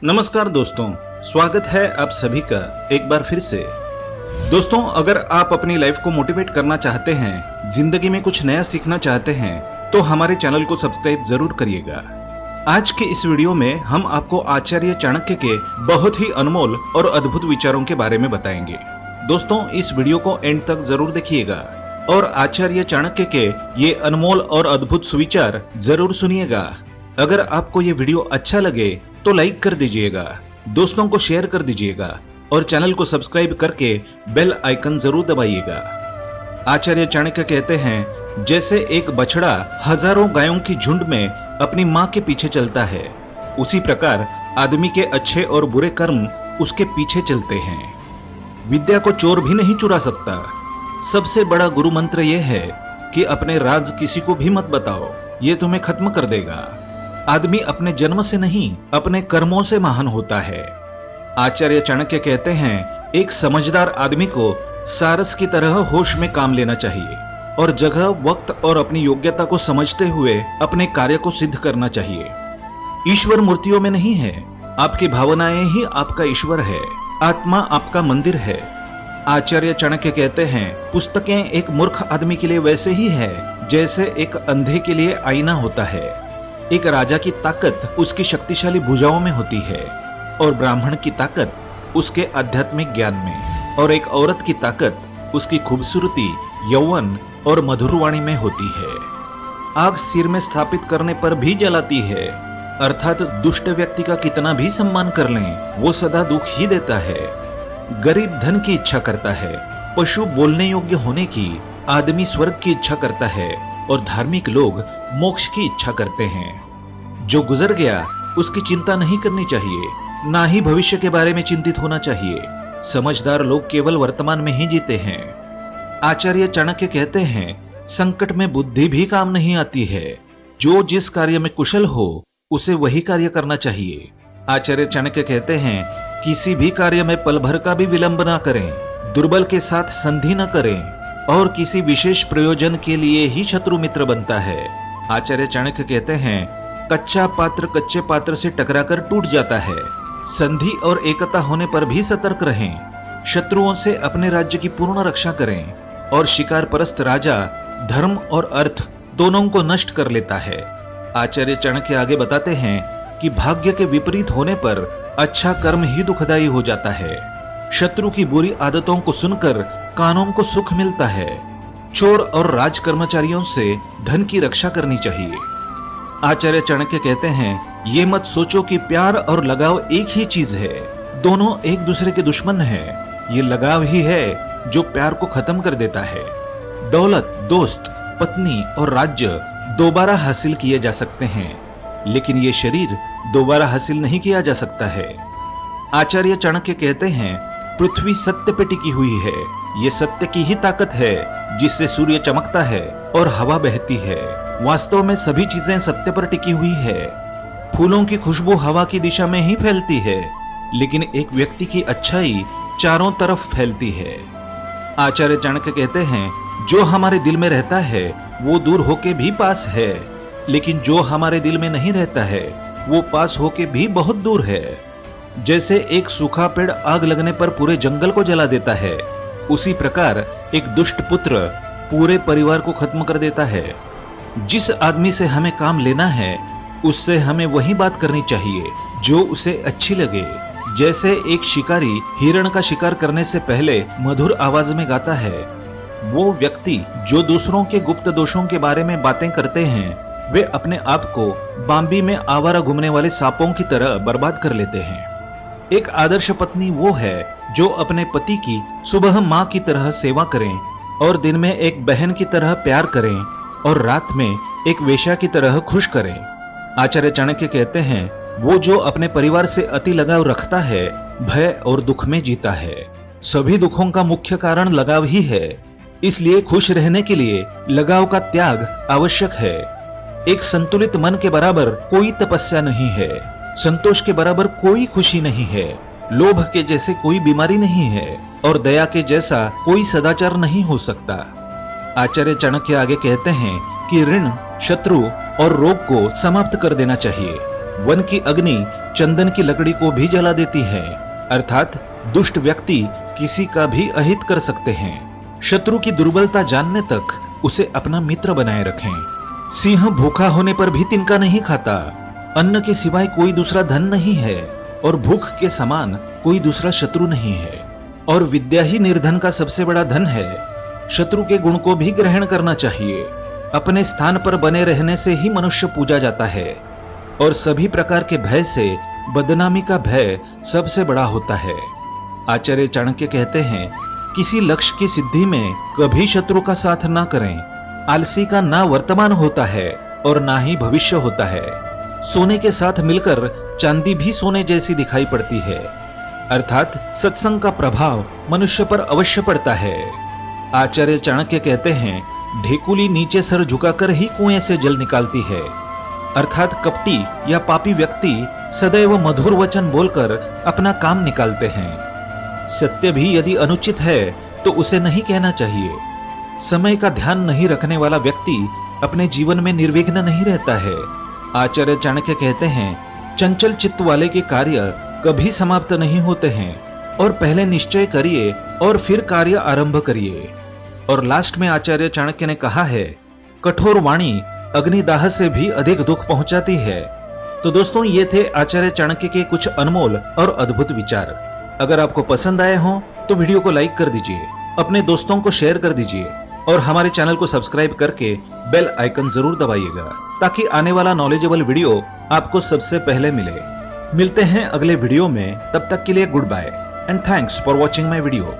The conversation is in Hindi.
नमस्कार दोस्तों, स्वागत है आप सभी का एक बार फिर से। दोस्तों, अगर आप अपनी लाइफ को मोटिवेट करना चाहते हैं, जिंदगी में कुछ नया सीखना चाहते हैं, तो हमारे चैनल को सब्सक्राइब जरूर करिएगा। आज के इस वीडियो में हम आपको आचार्य चाणक्य के बहुत ही अनमोल और अद्भुत विचारों के बारे में बताएंगे। दोस्तों, इस वीडियो को एंड तक जरूर देखिएगा और आचार्य चाणक्य के ये अनमोल और अद्भुत सुविचार जरूर सुनिएगा। अगर आपको ये वीडियो अच्छा लगे तो लाइक कर दीजिएगा, दोस्तों को शेयर कर दीजिएगा और चैनल को सब्सक्राइब करके बेल आइकन जरूर दबाइएगा। आचार्य चाणक्य कहते हैं, जैसे एक बछड़ा हजारों गायों की झुंड में अपनी माँ के पीछे चलता है, उसी प्रकार आदमी के अच्छे और बुरे कर्म उसके पीछे चलते हैं। विद्या को चोर भी नहीं चुरा सकता। सबसे बड़ा गुरु मंत्र यह है कि अपने राज किसी को भी मत बताओ, ये तुम्हें खत्म कर देगा। आदमी अपने जन्म से नहीं, अपने कर्मों से महान होता है। आचार्य चाणक्य कहते हैं, एक समझदार आदमी को सारस की तरह होश में काम लेना चाहिए और जगह, वक्त और अपनी योग्यता को समझते हुए अपने कार्य को सिद्ध करना चाहिए। ईश्वर मूर्तियों में नहीं है, आपकी भावनाएं ही आपका ईश्वर है, आत्मा आपका मंदिर है। आचार्य चाणक्य कहते हैं, पुस्तकें एक मूर्ख आदमी के लिए वैसे ही है जैसे एक अंधे के लिए आईना होता है। एक राजा की ताकत उसकी शक्तिशाली भुजाओं में होती है और ब्राह्मण की ताकत उसके आध्यात्मिक ज्ञान में, और एक औरत की ताकत उसकी खूबसूरती, यौवन और मधुर वाणी में होती है। आग सिर में स्थापित करने पर भी जलाती है, अर्थात दुष्ट व्यक्ति का कितना भी सम्मान कर लें, वो सदा दुख ही देता है। गरीब धन की इच्छा करता है, पशु बोलने योग्य होने की, आदमी स्वर्ग की इच्छा करता है और धार्मिक लोग मोक्ष की इच्छा करते हैं। जो गुजर गया उसकी चिंता नहीं करनी चाहिए, ना ही भविष्य के बारे में चिंतित होना चाहिए। समझदार लोग केवल वर्तमान में ही जीते हैं। आचार्य चाणक्य कहते हैं, संकट में बुद्धि भी काम नहीं आती है। जो जिस कार्य में कुशल हो उसे वही कार्य करना चाहिए। आचार्य चाणक्य कहते हैं, किसी भी कार्य में पल भर का भी विलंब ना करें, दुर्बल के साथ संधि न करें और किसी विशेष प्रयोजन के लिए ही शत्रु मित्र बनता है। आचार्य चाणक्य कहते हैं, कच्चा पात्र कच्चे पात्र से टकराकर टूट जाता है। संधि और एकता होने पर भी सतर्क रहें। शत्रुओं से अपने राज्य की पूर्ण रक्षा करें और शिकार परस्त राजा धर्म और अर्थ दोनों को नष्ट कर लेता है। आचार्य चाणक्य आगे बताते हैं कि भाग्य के विपरीत होने पर अच्छा कर्म ही दुखदायी हो जाता है। शत्रु की बुरी आदतों को सुनकर कानों को सुख मिलता है। चोर और राज कर्मचारियों से धन की रक्षा करनी चाहिए। आचार्य चाणक्य कहते हैं, ये मत सोचो कि प्यार और लगाव एक ही चीज है, दोनों एक दूसरे के दुश्मन हैं। ये लगाव ही है जो प्यार को खत्म कर देता है। दौलत, दोस्त, पत्नी और राज्य दोबारा हासिल किए जा सकते हैं, लेकिन ये शरीर दोबारा हासिल नहीं किया जा सकता है। आचार्य चाणक्य कहते हैं, पृथ्वी सत्य पे टिकी हुई है। ये सत्य की ही ताकत है जिससे सूर्य चमकता है और हवा बहती है। वास्तव में सभी चीजें सत्य पर टिकी हुई है। फूलों की खुशबू हवा की दिशा में ही फैलती है, लेकिन एक व्यक्ति की अच्छाई चारों तरफ फैलती है। आचार्य चाणक्य कहते हैं, जो हमारे दिल में रहता है वो दूर होके भी पास है, लेकिन जो हमारे दिल में नहीं रहता है वो पास होके भी बहुत दूर है। जैसे एक सूखा पेड़ आग लगने पर पूरे जंगल को जला देता है, उसी प्रकार एक दुष्ट पुत्र पूरे परिवार को खत्म कर देता है। जिस आदमी से हमें काम लेना है उससे हमें वही बात करनी चाहिए जो उसे अच्छी लगे। जैसे एक शिकारी हिरण का शिकार करने से पहले मधुर आवाज में गाता है, वो व्यक्ति जो दूसरों के गुप्त दोषों के बारे में बातें करते हैं, वे अपने आप को बाम्बी में आवारा घूमने वाले सांपों की तरह बर्बाद कर लेते हैं। एक आदर्श पत्नी वो है जो अपने पति की सुबह माँ की तरह सेवा करें और दिन में एक बहन की तरह प्यार करें और रात में एक वेश्या की तरह खुश करें। आचार्य चाणक्य कहते हैं, वो जो अपने परिवार से अति लगाव रखता है, भय और दुख में जीता है। सभी दुखों का मुख्य कारण लगाव ही है, इसलिए खुश रहने के लिए लगाव का त्याग आवश्यक है। एक संतुलित मन के बराबर कोई तपस्या नहीं है, संतोष के बराबर कोई खुशी नहीं है, लोभ के जैसे कोई बीमारी नहीं है और दया के जैसा कोई सदाचार नहीं हो सकता। आचार्य चाणक्य आगे कहते हैं कि ऋण, शत्रु और रोग को समाप्त कर देना चाहिए। वन की अग्नि चंदन की लकड़ी को भी जला देती है। अर्थात दुष्ट व्यक्ति किसी का भी अहित कर सकते हैं। शत्रु की दुर्बलता जानने तक उसे अपना मित्र बनाए रखें। सिंह भूखा होने पर भी तिनका नहीं खाता। अन्न के सिवाय कोई दूसरा धन नहीं है और भूख के समान कोई दूसरा शत्रु नहीं है। और विद्या ही निर्धन का सबसे बड़ा धन है। शत्रु के गुण को भी ग्रहण करना चाहिए। अपने स्थान पर बने रहने से ही मनुष्य पूजा जाता है और सभी प्रकार के भय से बदनामी का भय सबसे बड़ा होता है। आचार्य चाणक्य कहते हैं, किसी लक्ष्य की सिद्धि में कभी शत्रु का साथ ना करें। आलसी का ना वर्तमान होता है और ना ही भविष्य होता है। सोने के साथ मिलकर चांदी भी सोने जैसी दिखाई पड़ती है। अर्थात सत्संग का प्रभाव मनुष्य पर अवश्य पड़ता है। आचार्य चाणक्य कहते हैं, ढेकुली नीचे सर झुकाकर ही कुएं से जल निकालती है। अर्थात कपटी या पापी व्यक्ति सदैव मधुर वचन बोलकर अपना काम निकालते हैं। सत्य भी यदि अनुचित है तो उसे नहीं कहना चाहिए। समय का ध्यान नहीं रखने वाला व्यक्ति अपने जीवन में निर्विघ्न नहीं रहता है। आचार्य चाणक्य कहते हैं, चंचल चित्त वाले के कार्य कभी समाप्त नहीं होते हैं और पहले निश्चय करिए और फिर कार्य आरंभ करिए। और लास्ट में आचार्य चाणक्य ने कहा है, कठोर वाणी अग्निदाह से भी अधिक दुख पहुंचाती है। तो दोस्तों, ये थे आचार्य चाणक्य के कुछ अनमोल और अद्भुत विचार। अगर आपको पसंद आए हों तो वीडियो को लाइक कर दीजिए, अपने दोस्तों को शेयर कर दीजिए और हमारे चैनल को सब्सक्राइब करके बेल आइकन जरूर दबाइएगा ताकि आने वाला नॉलेजेबल वीडियो आपको सबसे पहले मिले। मिलते हैं अगले वीडियो में, तब तक के लिए good bye and thanks for watching my video.